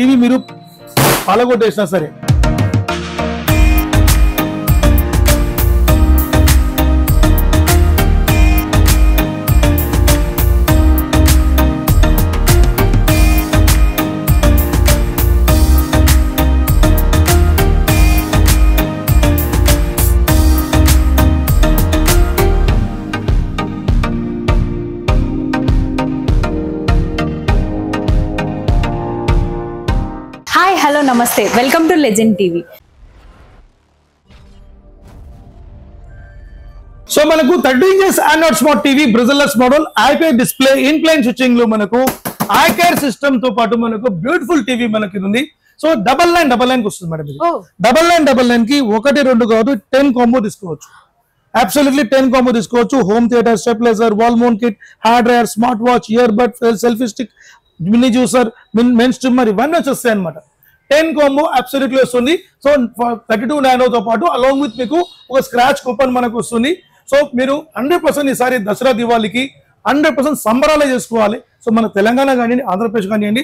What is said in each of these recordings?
TV మీరు పాలగొట్టేసినా సరే Hi, hello, namaste. Welcome to Legend TV. So మనకు 13 inches Android smart TV bezelless model IPS display in plane switching లో మనకు iCare system తో పాటు మనకు బ్యూటిఫుల్ టీవీ మనకి ఉంది. సో 9999 వస్తుంది మేడం. ఇది 9999 కి 1 2 కాదు 10 కాంబో తీసుకోవచ్చు. అబ్సల్యూట్లీ 10 కాంబో తీసుకోవచ్చు. Home theatre, stabiliser, wall mount kit, hard driver, smart watch, ear bud, selfie stick, mini juicer, main strimmer ఇవన్నీ వచ్చేస్తాయి అనమాట. 10 కాంబో అబ్సల్యూట్లీ వస్తుంది. సో 32 నానో తో పాటు అలాంగ్ విత్ మీకు ఒక స్క్రాచ్ కూపన్ మనకు వస్తుంది. సో మీరు 100% ఈసారి దసరా దివాళీకి 100% సంబరాలే చేసుకోవాలి. సో మన తెలంగాణ కానివ్వండి, ఆంధ్రప్రదేశ్ కానివ్వండి,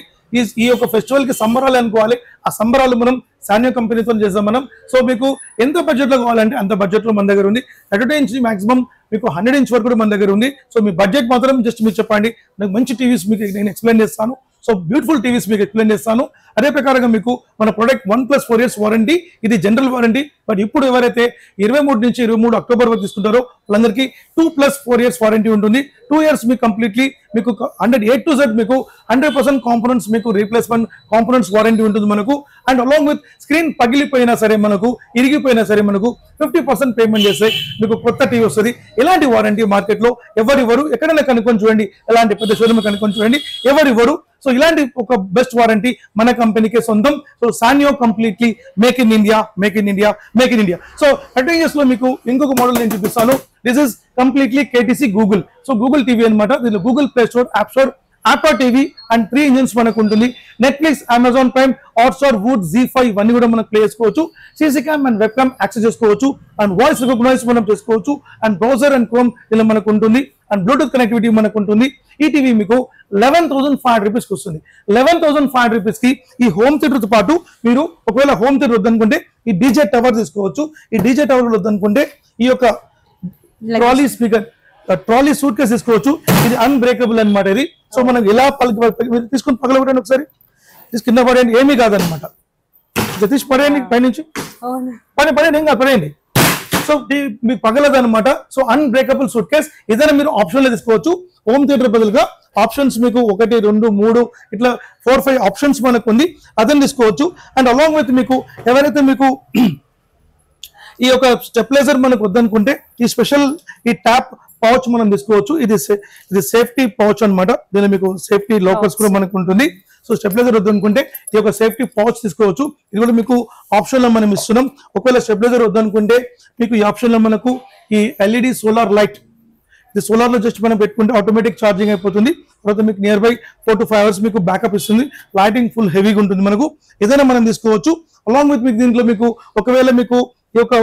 ఈ యొక్క ఫెస్టివల్ కి సంబరాలు అనుకోవాలి. ఆ సంబరాలు మనం సాన్యో కంపెనీతో చేద్దాం మనం. సో మీకు ఎంత బడ్జెట్ లో కావాలంటే అంత బడ్జెట్ లో మన దగ్గర ఉంది. 32 ఇంచ్ మాక్సిమం మీకు 100 ఇంచ్ వరకు కూడా మన దగ్గర ఉంది. సో మీ బడ్జెట్ మాత్రం జస్ట్ మీరు చెప్పండి, నాకు మంచి టీవీస్ మీకు నేను ఎక్స్ప్లెయిన్ చేస్తాను. సో బ్యూటిఫుల్ టీవీస్ మీకు ఎక్స్ప్లెయిన్ చేస్తాను. అదే ప్రకారంగా మీకు మన ప్రొడక్ట్ 1+4 years వారంటీ, ఇది జనరల్ వారంటీ. బట్ ఇప్పుడు ఎవరైతే 23 నుంచి 23 అక్టోబర్ వరకు తీసుకుంటారో వాళ్ళందరికీ 2+4 years వారంటీ ఉంటుంది. 2 years మీకు కంప్లీట్లీ మీకు 100 A to Z మీకు 100% కాంపోనెంట్స్ మీకు రీప్లేస్మెంట్ కాంపోనెంట్స్ వారంటీ ఉంటుంది మనకు. అండ్ అలాంగ్ విత్ స్క్రీన్ పగిలిపోయినా సరే మనకు, ఇరిగిపోయినా సరే మనకు 50% పేమెంట్ చేస్తే మీకు కొత్త టీవీ వస్తుంది. ఎలాంటి వారంటీ మార్కెట్లో ఎవరివ్వరు. ఎక్కడైనా కనుక్కొని చూడండి, ఎలాంటి పెద్ద షోరూమ్ కనుక్కొని చూడండి, ఎవరివ్వరు. సో ఇలాంటి ఒక బెస్ట్ వారంటీ మన కంపెనీకే సొంతం. So Sanyo completely make in India, make in India, make in India. So 13 years లో మీకు ఇంకొక మోడల్ నేను చూపిస్తాను. This is completely KTC Google. So Google TV అనమాట. దీనిలో Google Play Store, app store, ఆపా టీవీ అండ్ 3 ఇంజిన్స్ మనకు ఉంటుంది. Netflix, Amazon Prime, Hotstar, Voot, Z5 ఇవన్నీ కూడా మనం ప్లే చేసుకోవచ్చు. CC cam and web cam access చేసుకోవచ్చు. అండ్ వాయిస్ రికగ్నైజ్ మనం చేసుకోవచ్చు. అండ్ బ్రౌజర్ అండ్ క్రోమ్ ఇలా మనకు ఉంటుంది. అండ్ బ్లూటూత్ కనెక్టివిటీ మనకు ఉంటుంది. ఈ టీవీ మీకు 11,500 రూపీస్కి వస్తుంది. 11,500 రూపీస్కి ఈ హోమ్ థియేటర్తో పాటు మీరు ఒకవేళ హోమ్ థియేటర్ వద్దనుకుంటే ఈ డీజే టవర్ తీసుకోవచ్చు. ఈ డీజే టవర్ వద్దనుకుంటే ఈ యొక్క trolley speaker, trolley suit case తీసుకోవచ్చు. ఇది అన్బ్రేకబుల్ అనమాట. ఇది సో మనం ఎలా తీసుకుని పగలగొట్టండి, ఒకసారి కింద పడేయండి, ఏమీ కాదనమాట. తీసి పడేయండి, పైనుంచి పడేయండి, ఏం కాదు, పడేయండి. సో మీకు పగలదు అనమాట. సో అన్బ్రేకబుల్ సూట్ కేస్ ఏదైనా మీరు ఆప్షన్ లో తీసుకోవచ్చు. హోమ్ థియేటర్ బదులుగా ఆప్షన్స్ మీకు 1 2 3 ఇట్లా 4 5 ఆప్షన్స్ మనకు ఉంది, అదని తీసుకోవచ్చు. అండ్ అలాంగ్ విత్ మీకు ఎవరైతే మీకు ఈ యొక్క స్టెబిలైజర్ మనకు వద్దనుకుంటే ఈ స్పెషల్ ఈ ట్యాప్ పౌచ్ మనం తీసుకోవచ్చు. ఇది సేఫ్టీ పౌచ్ అనమాట. దీనిలో మీకు సేఫ్టీ లోకర్స్ కూడా మనకు ఉంటుంది. సో స్టెబిలైజర్ వద్దనుకుంటే ఈ యొక్క సేఫ్టీ పౌచ్ తీసుకోవచ్చు. ఇది కూడా మీకు ఆప్షన్ లో మనం ఇస్తున్నాం. ఒకవేళ స్టెబిలైజర్ వద్దనుకుంటే మీకు ఈ ఆప్షన్ లో మనకు ఈ LED సోలార్ లైట్, ఇది సోలార్ లో జస్ట్ మనం పెట్టుకుంటే ఆటోమేటిక్ ఛార్జింగ్ అయిపోతుంది. తర్వాత మీకు నియర్ బై 4 to 5 hours మీకు బ్యాకప్ ఇస్తుంది. లైటింగ్ ఫుల్ హెవీగా ఉంటుంది మనకు. ఏదైనా మనం తీసుకోవచ్చు. అలాంగ్ విత్ మీకు దీంట్లో మీకు ఒకవేళ మీకు ఈ యొక్క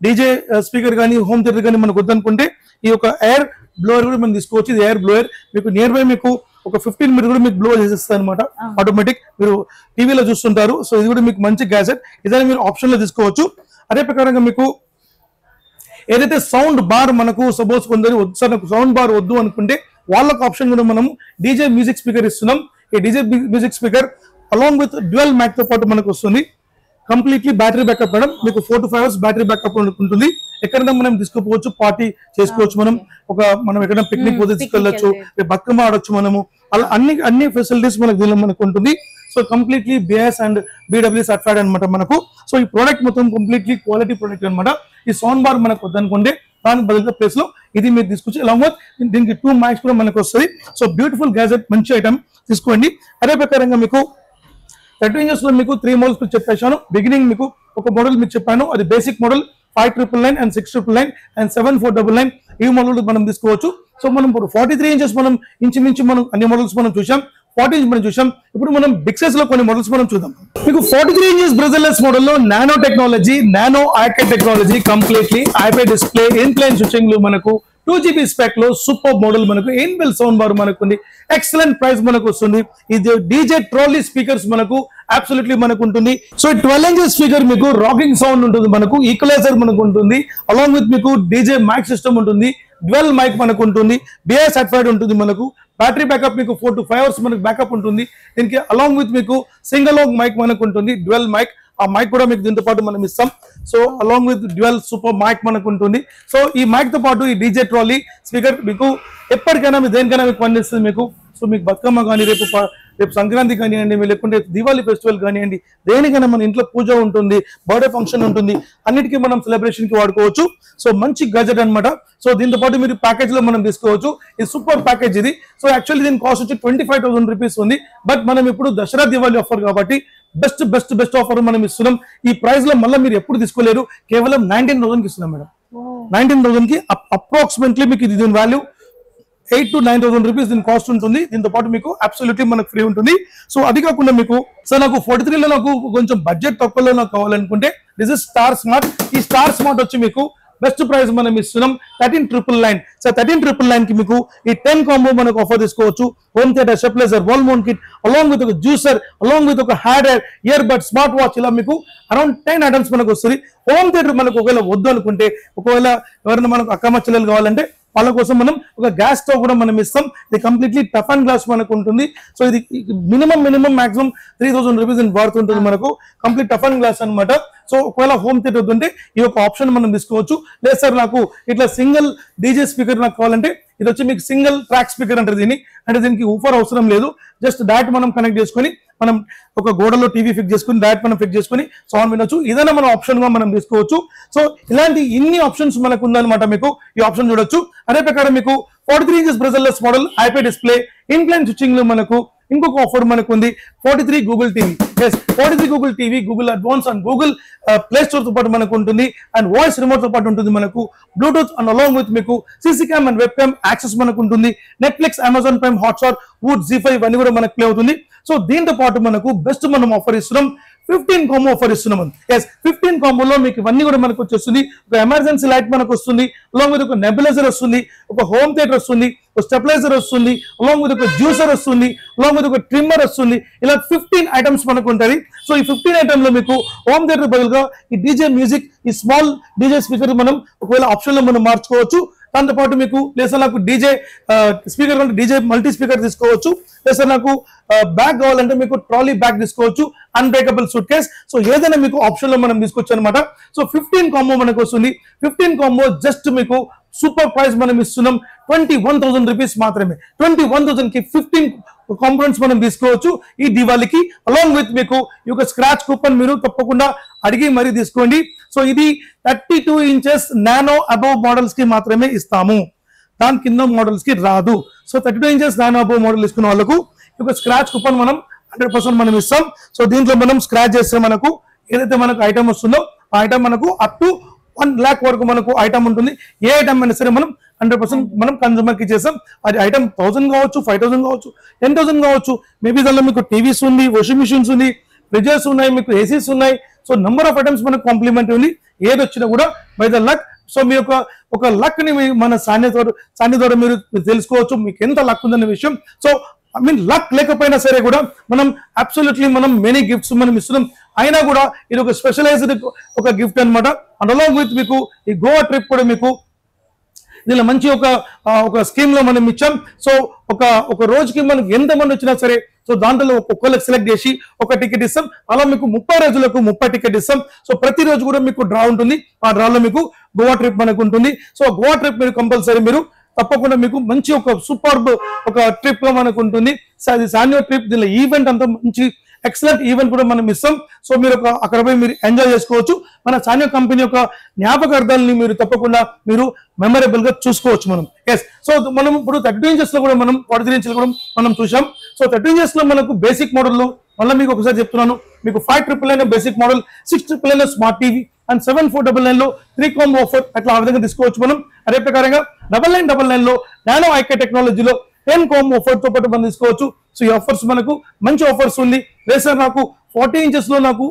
డీజే స్పీకర్ కానీ హోమ్ థియేటర్ కానీ మనకు వద్దనుకుంటే ఈ యొక్క ఎయిర్ బ్లోయర్ కూడా మనం తీసుకోవచ్చు. ఇది ఎయిర్ బ్లోయర్ మీకు నియర్ బై మీకు ఒక 15 minutes కూడా మీకు బ్లో చేసేస్తుంది అనమాట. ఆటోమేటిక్ మీరు టీవీలో చూస్తుంటారు. సో ఇది కూడా మీకు మంచి గ్యాజెట్. ఏదైనా మీరు ఆప్షన్ లో తీసుకోవచ్చు. అదే ప్రకారంగా మీకు ఏదైతే సౌండ్ బార్ మనకు సపోజ్ కొందరు సౌండ్ బార్ వద్దు అనుకుంటే వాళ్ళకు ఆప్షన్ కూడా మనము డీజే మ్యూజిక్ స్పీకర్ ఇస్తున్నాం. ఈ DJ music speaker along with dual mic తో పాటు మనకు వస్తుంది. Completely battery backup madam. మీకు 4 to 5 hours బ్యాటరీ బ్యాకప్ ఉంటుంది. ఎక్కడైనా మనం తీసుకోవచ్చు, పార్టీ చేసుకోవచ్చు, మనం ఎక్కడైనా పిక్నిక్ పోతే తీసుకెళ్ళచ్చు, బతుకమ్మ ఆడొచ్చు మనము. అలా అన్ని ఫెసిలిటీస్ మనకు దీనిలో మనకు ఉంటుంది. So completely BIS and BW certified అనమాట మనకు. సో ఈ ప్రోడక్ట్ మొత్తం కంప్లీట్లీ క్వాలిటీ ప్రోడక్ట్ అనమాట. ఈ సౌండ్ బార్ మనకు వద్దనుకోండి, దానికి బదులుగా ప్లేస్ లో ఇది మీరు తీసుకొచ్చి అలాంగ్ విత్ దీనికి 2 mics కూడా మనకు వస్తుంది. సో బ్యూటిఫుల్ గ్యాజెట్, మంచి ఐటమ్ తీసుకోండి. అదే ప్రకారంగా మీకు 13 years లో మీకు 3 మోడల్స్ చెప్పేశాను. బిగినింగ్ మీకు ఒక మోడల్ మీకు చెప్పాను, అది బేసిక్ మోడల్ 5999 అండ్ 6999 అండ్ 7499 ఈ మోడల్ మనం తీసుకోవచ్చు. సో మనం 43 inches మనం ఇంచుమించు మనం అన్ని మోడల్స్ మనం చూసాం. 40 inch మనం చూసాం. ఇప్పుడు మనం బిగ్ సైజ్ లో కొన్ని మోడల్స్ మనం చూద్దాం. మీకు 43 inches బ్రిజిల్లెస్ మోడల్ లో nano technology, nano eyecare technology, completely IPS display, in plane switching లో మనకు 2GB స్పెక్ లో సూపర్ మోడల్ మనకు ఇన్బిల్ సౌండ్ బార్ మనకు ఉంది. ఎక్సలెంట్ ప్రైస్ మనకు వస్తుంది. ఇది డీజే ట్రోలీ స్పీకర్స్ మనకు అబ్సల్యూట్లీ మనకు ఉంటుంది. సో 12 ఇంచెస్ స్పీకర్ మీకు రాకింగ్ సౌండ్ ఉంటుంది, మనకు ఈక్వలైజర్ మనకు ఉంటుంది, అలాంగ్ విత్ మీకు డీజే మైక్ సిస్టమ్ ఉంటుంది, డ్వెల్ మైక్ మనకు ఉంటుంది, బిఐ సర్టిఫైడ్ ఉంటుంది, మనకు బ్యాటరీ బ్యాకప్ మీకు 4 to 5 అవర్స్ మనకు బ్యాకప్ ఉంటుంది. దీనికి అలాంగ్ విత్ మీకు సింగిల్ మైక్ మనకు ఉంటుంది, డ్వెల్ మైక్. ఆ మైక్ కూడా మీకు దీంతో పాటు మనం ఇస్తాం. So along with dual super mic మనకు ఉంటుంది. సో ఈ మైక్ తో పాటు ఈ డీజే ట్రాలీ స్పీకర్ మీకు ఎప్పటికైనా మీ దేనికైనా మీకు పనిచేస్తుంది మీకు. సో మీకు బతుకమ్మ కానీ రేపు సంక్రాంతి కానివ్వండి, లేకుంటే దివాళీ ఫెస్టివల్ కానివ్వండి, దేనికైనా మన ఇంట్లో పూజ ఉంటుంది, బర్త్డే ఫంక్షన్ ఉంటుంది, అన్నిటికీ మనం సెలబ్రేషన్ కి వాడుకోవచ్చు. సో మంచి గజెట్ అన్నమాట. సో దీంతో పాటు మీరు ప్యాకేజ్ లో మనం తీసుకోవచ్చు. ఇది సూపర్ ప్యాకేజ్ ఇది. సో యాక్చువల్లీ దీని కాస్ట్ వచ్చి 25,000 రూపీస్ ఉంది. బట్ మనం ఇప్పుడు దసరా దివాళీ ఆఫర్ కాబట్టి బెస్ట్ ఆఫర్ మనం ఇస్తున్నాం. ఈ ప్రైస్ లో మళ్ళీ మీరు ఎప్పుడు తీసుకోలేరు. కేవలం 19,000 కి ఇస్తున్నాం మేడం. 19,000 కి అప్రాక్సిమేట్లీ మీకు ఇది దీని వాల్యూ 8,000 to 9,000 రూపీస్ దీని కాస్ట్ ఉంటుంది. దీంతో పాటు మీకు అబ్సల్యూట్లీ మనకు ఫ్రీ ఉంటుంది. సో అది కాకుండా మీకు సార్ నాకు 43 లో నాకు కొంచెం బడ్జెట్ తక్కువలో నాకు కావాలనుకుంటే దిస్ ఇస్ స్టార్ స్మార్ట్. ఈ స్టార్ స్మార్ట్ వచ్చి మీకు బెస్ట్ ప్రైస్ మనం ఇస్తున్నాం 13,999. సో 13,999 కి మీకు ఈ 10 కాంబో మనకు ఆఫర్ తీసుకోవచ్చు. Home theatre, stabiliser, wall mount kit, along with ఒక జ్యూసర్, అలాంగ్ విత్ ఒక head earbud, smart watch, ఇలా మీకు అరౌండ్ 10 ఐటమ్స్ మనకు వస్తుంది. హోమ్ థియేటర్ మనకు ఒకవేళ వద్దు అనుకుంటే, ఒకవేళ ఎవరైనా మనకు అక్కమ్మ చెల్లెలు కావాలంటే వాళ్ళ కోసం మనం ఒక గ్యాస్ స్టవ్ కూడా మనం ఇస్తాం. ఇది కంప్లీట్లీ టఫ్ అండ్ గ్లాస్ మనకు ఉంటుంది. సో ఇది మినిమం మాక్సిమం 3,000 రూపీస్ వాడుతుంటుంది మనకు. కంప్లీట్ టఫ్ అండ్ గ్లాస్ అనమాట. సో ఒకవేళ హోమ్ థియేటర్ వద్దంటే ఈ ఒక ఆప్షన్ మనం తీసుకోవచ్చు. లేదు సార్ నాకు ఇట్లా సింగిల్ డీజే స్పీకర్ నాకు కావాలంటే ఇది వచ్చి మీకు సింగిల్ ట్రాక్ స్పీకర్ అంటారు దీన్ని. అంటే దీనికి ఊఫర్ అవసరం లేదు. జస్ట్ డైరెక్ట్ మనం కనెక్ట్ చేసుకొని మనం ఒక గోడలో టీవీ ఫిక్స్ చేసుకుని డైరెక్ట్ మనం ఫిక్స్ చేసుకుని సౌండ్ వినొచ్చు. ఇదైనా మనం ఆప్షన్ గా మనం తీసుకోవచ్చు. సో ఇలాంటి ఇన్ని ఆప్షన్స్ మనకు ఉందన్నమాట. మీకు ఈ ఆప్షన్ చూడొచ్చు. అదే ప్రకారం మీకు 43 inches bezelless model IP display in plane switching లో మనకు ఇంకొక ఆఫర్ మనకు ఉంది. 43 Google TV. 43 Google TV, Google advance and Google Play Store తో పాటు మనకు ఉంటుంది. అండ్ వాయిస్ రిమోట్ తో పాటు ఉంటుంది మనకు. బ్లూటూత్ అండ్ అలాంగ్ విత్ మీకు CC cam and web cam access మనకు ఉంటుంది. నెట్ఫ్లిక్స్, అమెజాన్ ప్రైమ్, హాట్స్టార్, వూడ్, జీ5 ఇవన్నీ కూడా మనకు ప్లే అవుతుంది. సో దీంతో పాటు మనకు బెస్ట్ మనం ఆఫర్ ఇస్తున్నాం. 15 కాంబో ఆఫర్ ఇస్తున్నాం. 15 కాంబోలో మీకు ఇవన్నీ కూడా మనకు వచ్చేస్తుంది. ఒక ఎమర్జెన్సీ లైట్ మనకు వస్తుంది, అలాంగ్ విత్ ఒక నెబులైజర్ వస్తుంది, ఒక హోమ్ థియేటర్ వస్తుంది, ఒక స్టెబిలైజర్ వస్తుంది, అలాంగ్ విత్ ఒక జ్యూసర్ వస్తుంది, అలాంగ్ విత్ ఒక ట్రిమ్మర్ వస్తుంది. ఇలా 15 ఐటమ్స్ మనకు ఉంటుంది. సో ఈ 15 ఐటమ్ లో మీకు హోమ్ థియేటర్ బదులుగా ఈ డీజే మ్యూజిక్, ఈ స్మాల్ డీజే స్పీకర్ మనం ఒకవేళ ఆప్షన్ లో మనం మార్చుకోవచ్చు. దాంతో పాటు మీకు లేదా నాకు డీజే స్పీకర్ కంటే డీజే మల్టీ స్పీకర్ తీసుకోవచ్చు. లేదా నాకు బ్యాగ్ కావాలంటే మీకు ట్రాలీ బ్యాగ్ తీసుకోవచ్చు, అన్బ్రేకబుల్ సూట్ కేస్. సో ఏదైనా మీకు ఆప్షన్ లో మనం తీసుకోవచ్చు అనమాట. సో 15 కాంబో మనకు వస్తుంది. 15 కాంబో జస్ట్ మీకు సూపర్ ప్రైస్ మనం ఇస్తున్నాం 21,000 రూపీస్ మాత్రమే. 21,000 కి 15 కాంపోనెంట్స్ మనం తీసుకోవచ్చు ఈ దివాళీకి. అలాంగ్ విత్ మీకు ఈ యొక్క స్క్రాచ్ కూపన్ మీరు తప్పకుండా అడిగి మరీ తీసుకోండి. సో ఇది 32 ఇంచెస్ నానో అబోవ్ మోడల్స్ కి మాత్రమే ఇస్తాము, దాని కింద మోడల్స్ కి రాదు. So 32 inches nano above model తీసుకున్న వాళ్ళకు ఈ యొక్క స్క్రాచ్ కూపన్ మనం 100% మనం ఇస్తాం. సో దీంట్లో మనం స్క్రాచ్ చేస్తే మనకు ఏదైతే మనకు ఐటమ్ వస్తుందో ఆ ఐటమ్ మనకు అప్ టు 1 lakh వరకు మనకు ఐటమ్ ఉంటుంది. ఏ ఐటమ్ అయినా సరే మనం 100% మనం కన్జ్యూమర్ కి చేసాం. అది ఐటమ్ 1,000 కావచ్చు, 5,000 కావచ్చు, 10,000 కావచ్చు. మేబీ దానిలో మీకు టీవీస్ ఉంది, వాషింగ్ మిషన్స్ ఉంది, ఫ్రిడ్జెస్ ఉన్నాయి, మీకు ఏసీస్ ఉన్నాయి. సో నంబర్ ఆఫ్ ఐటమ్స్ మనకు కాంప్లిమెంట్ ఉంది. ఏది వచ్చినా కూడా బై ద లక్. సో మీ ఒక లక్ ని మన సాన్య ద్వారా మీరు తెలుసుకోవచ్చు మీకు ఎంత లక్ ఉందనే విషయం. సో ఐ మీన్ లక్ లేకపోయినా సరే కూడా మనం అబ్సల్యూట్లీ మనం మెనీ గిఫ్ట్స్ మనం ఇస్తున్నాం. అయినా కూడా ఇది ఒక స్పెషలైజ్డ్ ఒక గిఫ్ట్ అనమాట. అండ్ అలాంగ్ విత్ మీకు ఈ గోవా ట్రిప్ కూడా మీకు దీనిలో మంచి ఒక స్కీమ్ లో మనం ఇచ్చాం. సో ఒక రోజుకి మనకు ఎంత మంది వచ్చినా సరే సో దాంట్లో ఒక్కొక్కరికి సెలెక్ట్ చేసి ఒక టికెట్ ఇస్తాం. అలా మీకు 30 రోజులకు 30 టికెట్ ఇస్తాం. సో ప్రతి రోజు కూడా మీకు డ్రా ఉంటుంది. ఆ డ్రాలో మీకు గోవా ట్రిప్ మనకు ఉంటుంది. సో గోవా ట్రిప్ మీరు కంపల్సరీ మీరు తప్పకుండా మీకు మంచి ఒక సూపర్ ఒక ట్రిప్ గా మనకు ఉంటుంది. సో అది సాన్యో ట్రిప్. దీనిలో ఈవెంట్ అంతా మంచి ఎక్సలెంట్ ఈవెంట్ కూడా మనం ఇస్తాం. సో మీరు అక్కడ పోయి మీరు ఎంజాయ్ చేసుకోవచ్చు. మన సాన్యో కంపెనీ యొక్క జ్ఞాపకార్థాలని మీరు తప్పకుండా మీరు మెమరబుల్ గా చూసుకోవచ్చు మనం. సో మనం ఇప్పుడు 32 ఇంచెస్ లో కూడా మనం 43 ఇంచెస్ కూడా మనం చూసాం. సో 32 ఇంచెస్ లో మనకు బేసిక్ మోడల్ లో మళ్ళీ మీకు ఒకసారి చెప్తున్నాను, మీకు 5,999 basic model, 6,999 smart TV and 7,499 లో 3 కాంబో ఆఫర్ అట్లా ఆ విధంగా తీసుకోవచ్చు మనం. అదే ప్రకారంగా 9,999 లో నానో ఐకే టెక్నాలజీలో 10 కాంబో ఆఫర్ తో పాటు మనం తీసుకోవచ్చు. సో ఈ ఆఫర్స్ మనకు మంచి ఆఫర్స్ ఉంది. లేదు సార్ నాకు 40 inches లో నాకు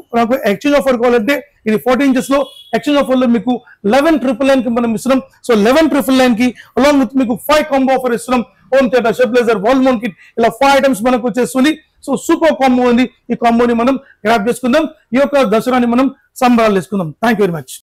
ఎక్స్చేంజ్ ఆఫర్ కావాలంటే ఇది 40 inches లో ఎక్స్చేంజ్ ఆఫర్ లో మీకు 11,999 కి మనం ఇస్తున్నాం. సో 11,999 కి అలాంగ్ విత్ మీకు 5 కాంబో ఆఫర్ ఇస్తున్నాం. Home theatre, stabiliser, wall mount kit, ఇలా 5 ఐటమ్స్ మనకు వచ్చేస్తుంది. సో సూపర్ కాంబో ఉంది. ఈ కాంబోని మనం గ్రాప్ చేసుకుందాం. ఈ యొక్క దసరాని మనం సంబరాలు చేసుకుందాం. Thank you very much.